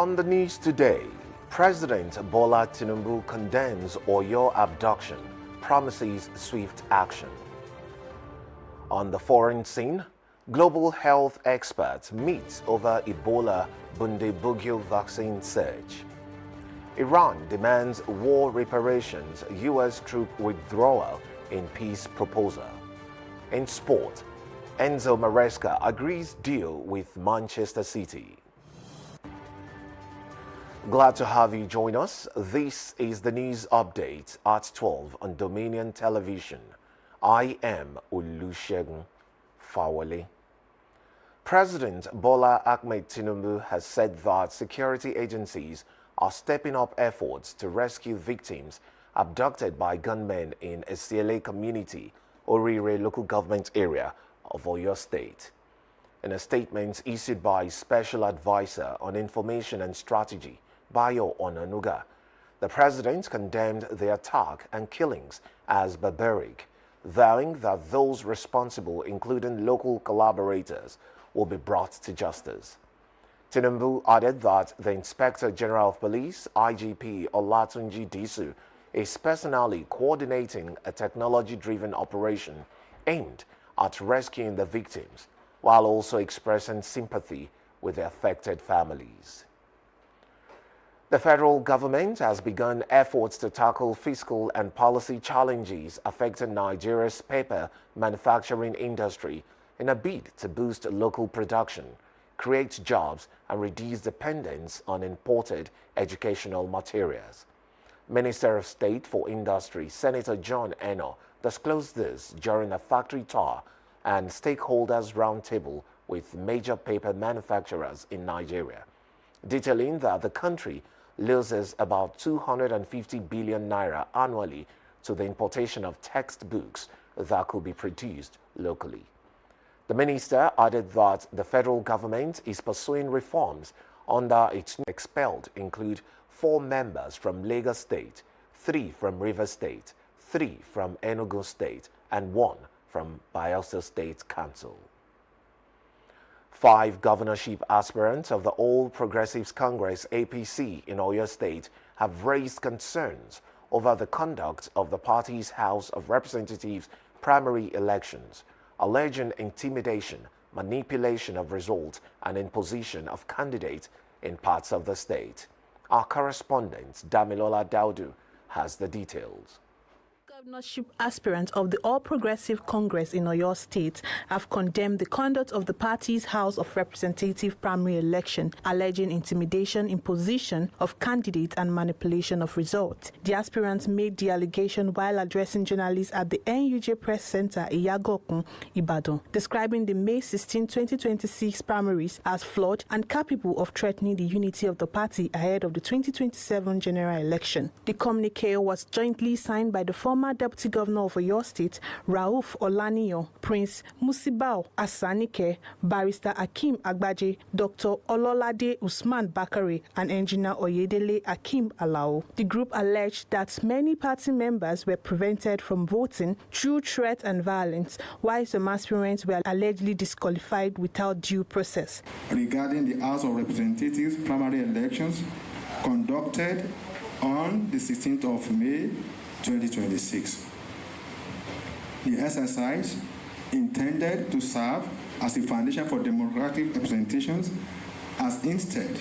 On the news today, President Bola Tinubu condemns Oyo abduction, promises swift action. On the foreign scene, global health experts meet over Ebola Bundibugyo vaccine surge. Iran demands war reparations, U.S. troop withdrawal in peace proposal. In sport, Enzo Maresca agrees deal with Manchester City. Glad to have you join us. This is the news update at 12 on Dominion Television. I am Olusegun Fawale. President Bola Ahmed Tinubu has said that security agencies are stepping up efforts to rescue victims abducted by gunmen in Esiele community, Orire local government area of Oyo State. In a statement issued by Special Advisor on Information and Strategy, Bayo Onanuga, the president condemned the attack and killings as barbaric, vowing that those responsible, including local collaborators, will be brought to justice. Tinubu added that the Inspector General of Police, IGP Olatunji Disu, is personally coordinating a technology-driven operation aimed at rescuing the victims, while also expressing sympathy with the affected families. The federal government has begun efforts to tackle fiscal and policy challenges affecting Nigeria's paper manufacturing industry in a bid to boost local production, create jobs, and reduce dependence on imported educational materials. Minister of State for Industry, Senator John Eno, disclosed this during a factory tour and stakeholders roundtable with major paper manufacturers in Nigeria, detailing that the country loses about 250 billion naira annually to the importation of textbooks that could be produced locally. The minister added that the federal government is pursuing reforms under its expelled include 4 members from Lagos State, 3 from Rivers State, 3 from Enugu State, and 1 from Bayelsa State Council. 5 governorship aspirants of the All Progressives Congress APC in Oyo State have raised concerns over the conduct of the party's House of Representatives primary elections, alleging intimidation, manipulation of results, and imposition of candidates in parts of the state. Our correspondent, Damilola Daudu, has the details. Governorship aspirants of the All Progressive Congress in Oyo State have condemned the conduct of the party's House of Representative primary election, alleging intimidation, imposition of candidates, and manipulation of results. The aspirants made the allegation while addressing journalists at the NUJ Press Center, Iyagokun, Ibadan, describing the May 16, 2026 primaries as flawed and capable of threatening the unity of the party ahead of the 2027 general election. The communique was jointly signed by the former Deputy Governor of Oyo State, Rauf Olaniyan, Prince Musibau Asanike, Barrister Akim Agbaje, Dr. Ololade Usman Bakare, and Engineer Oyedele Akim Alao. The group alleged that many party members were prevented from voting through threat and violence, while some aspirants were allegedly disqualified without due process. Regarding the House of Representatives primary elections conducted on the 16th of May, 2026. The exercise intended to serve as a foundation for democratic representations has instead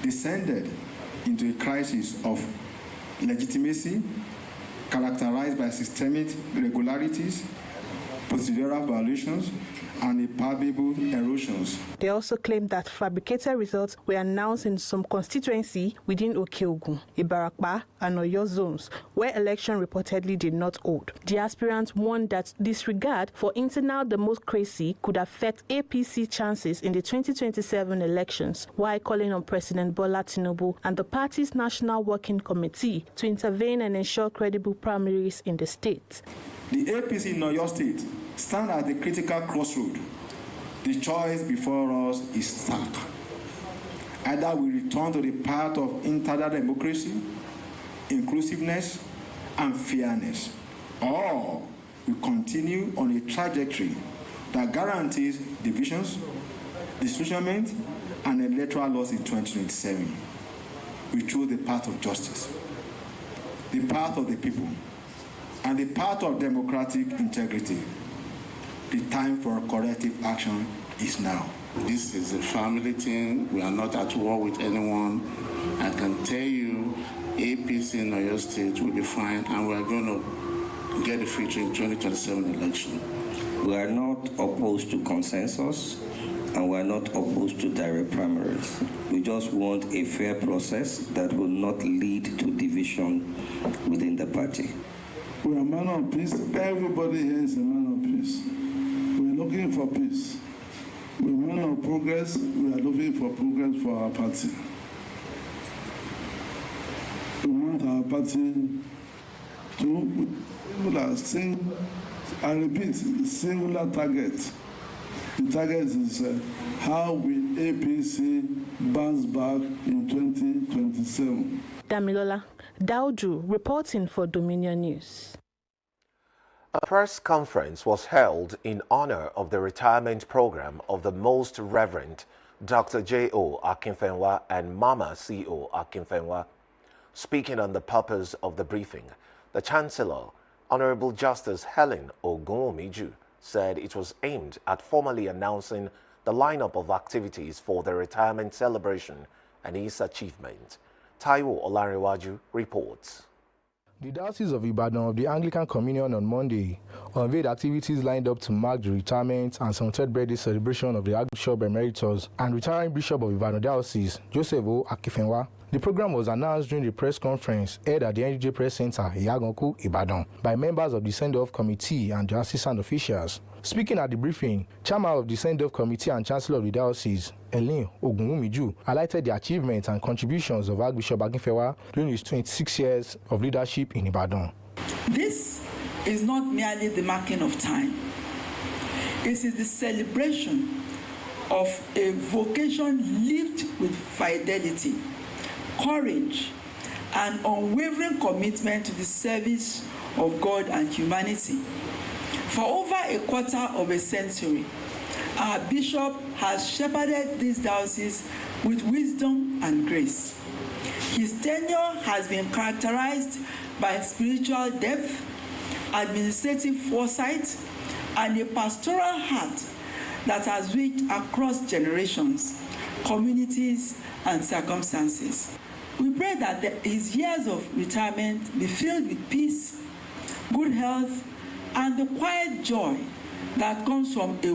descended into a crisis of legitimacy characterized by systemic irregularities, procedural violations, and palpable erosions. They also claimed that fabricated results were announced in some constituency within Okeogun, Ibarakba, and Oyo zones, where election reportedly did not hold. The aspirants warned that disregard for internal democracy could affect APC chances in the 2027 elections, while calling on President Bola Tinubu and the party's National Working Committee to intervene and ensure credible primaries in the state. The APC in Oyo State stand at the critical crossroad. The choice before us is stark. Either we return to the path of internal democracy, inclusiveness, and fairness, or we continue on a trajectory that guarantees divisions, disillusionment, and electoral loss in 2027. we chose the path of justice, the path of the people, and the path of democratic integrity. The time for corrective action is now. This is a family thing. We are not at war with anyone. I can tell you, APC in Oyo State will be fine, and we are going to get the future in 2027 election. We are not opposed to consensus, and we are not opposed to direct primaries. We just want a fair process that will not lead to division within the party. We are men of peace. Everybody here is a man of peace. We are looking for peace. We are men of progress. We are looking for progress for our party. We want our party to I repeat, singular target. The target is how will APC bounce back in 2027. Damilola Daudu reporting for Dominion News. A press conference was held in honor of the retirement program of the Most Reverend Dr. J.O. Akinfenwa and Mama C.O. Akinfenwa. Speaking on the purpose of the briefing, the Chancellor, Honorable Justice Helen Ogunwumiju, said it was aimed at formally announcing the lineup of activities for the retirement celebration and his achievement. Taiwo Olanrewaju reports. The Diocese of Ibadan of the Anglican Communion on Monday unveiled activities lined up to mark the retirement and 73rd birthday celebration of the Archbishop Emeritus and retiring Bishop of Ibadan Diocese, Joseph O. Akinfenwa. The program was announced during the press conference held at the NGJ Press Center, Iyaganku, Ibadan, by members of the send-off committee and diocesan officials. Speaking at the briefing, Chairman of the send-off committee and Chancellor of the Diocese, Helen Ogunwumiju, highlighted the achievements and contributions of Archbishop Akinfenwa during his 26 years of leadership in Ibadan. This is not merely the marking of time. It is the celebration of a vocation lived with fidelity, courage, and unwavering commitment to the service of God and humanity. For over a quarter of a century, our bishop has shepherded this diocese with wisdom and grace. His tenure has been characterized by spiritual depth, administrative foresight, and a pastoral heart that has reached across generations, communities, and circumstances. We pray that his years of retirement be filled with peace, good health, and the quiet joy that comes from a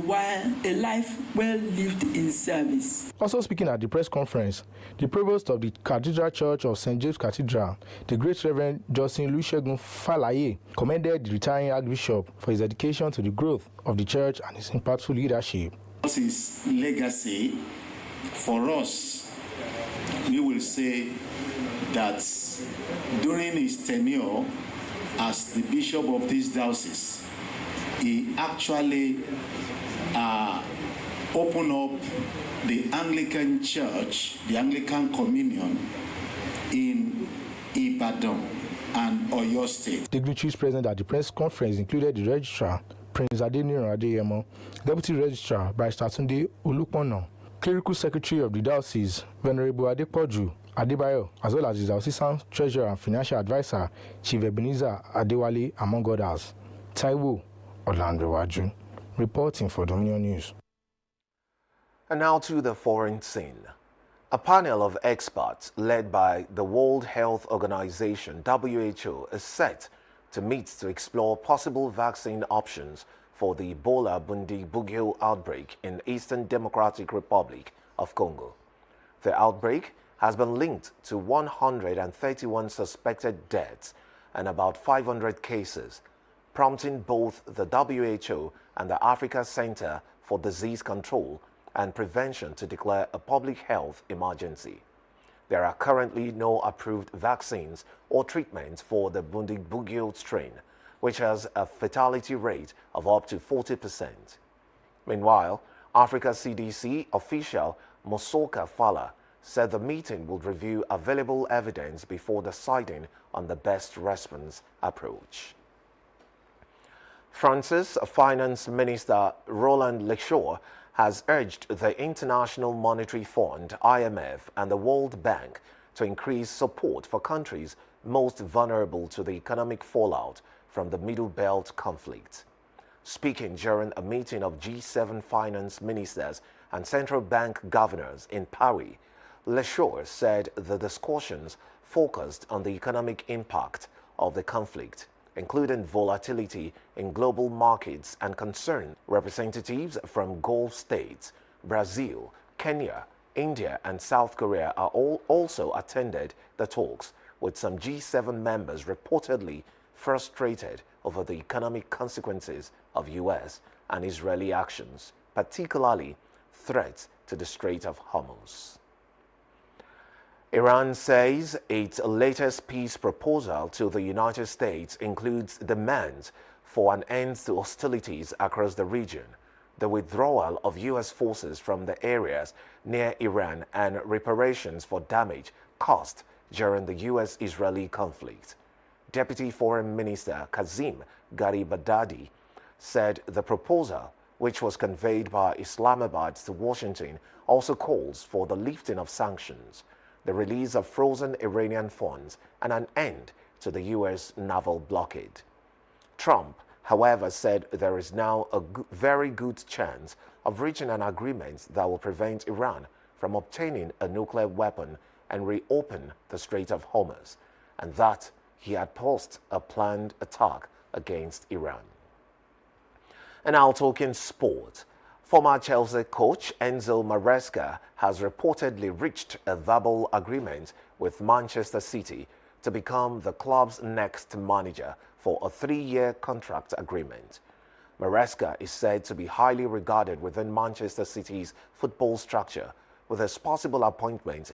life well lived in service. Also speaking at the press conference, the provost of the Cathedral Church of St. James Cathedral, the Great Reverend Justin Olusegun Falaye, commended the retiring Archbishop for his dedication to the growth of the church and his impactful leadership. His legacy, for us, we will say that during his tenure as the bishop of this diocese, he actually opened up the Anglican Church, the Anglican Communion in Ibadan and Oyo State. Dignitaries present at the press conference included the Registrar, Prince Adeniran Adeyemo, Deputy Registrar, Barrister Tunde Olupono, Clerical Secretary of the Diocese, Venerable Adepoju Adebayo, as well as his diocesan treasurer and financial advisor, Chief Ebenezer Adewale, among others. Taiwo Olanrewaju, reporting for Dominion News. And now to the foreign scene. A panel of experts led by the World Health Organization, WHO, is set to meet to explore possible vaccine options for the Ebola Bundibugyo outbreak in Eastern Democratic Republic of Congo. The outbreak has been linked to 131 suspected deaths and about 500 cases, prompting both the WHO and the Africa Center for Disease Control and Prevention to declare a public health emergency. There are currently no approved vaccines or treatments for the Bundibugyo strain, which has a fatality rate of up to 40%. Meanwhile, Africa CDC official Mosoka Fala said the meeting would review available evidence before deciding on the best response approach. France's Finance Minister Roland Lescure has urged the International Monetary Fund, IMF, and the World Bank to increase support for countries most vulnerable to the economic fallout from the Middle Belt conflict. Speaking during a meeting of G7 finance ministers and central bank governors in Paris, Lesure said the discussions focused on the economic impact of the conflict, including volatility in global markets and concern. Representatives from Gulf states, Brazil, Kenya, India, and South Korea are all also attended the talks, with some G7 members reportedly frustrated over the economic consequences of U.S. and Israeli actions, particularly threats to the Strait of Hormuz. Iran says its latest peace proposal to the United States includes demands for an end to hostilities across the region, the withdrawal of U.S. forces from the areas near Iran, and reparations for damage caused during the U.S.-Israeli conflict. Deputy Foreign Minister Kazim Garibabadi said the proposal, which was conveyed by Islamabad to Washington, also calls for the lifting of sanctions, the release of frozen Iranian funds, and an end to the U.S. naval blockade. Trump, however, said there is now a very good chance of reaching an agreement that will prevent Iran from obtaining a nuclear weapon and reopen the Strait of Hormuz, and that he had paused a planned attack against Iran. And now talking sport. Former Chelsea coach Enzo Maresca has reportedly reached a verbal agreement with Manchester City to become the club's next manager for a 3-year contract agreement. Maresca is said to be highly regarded within Manchester City's football structure, with his possible appointment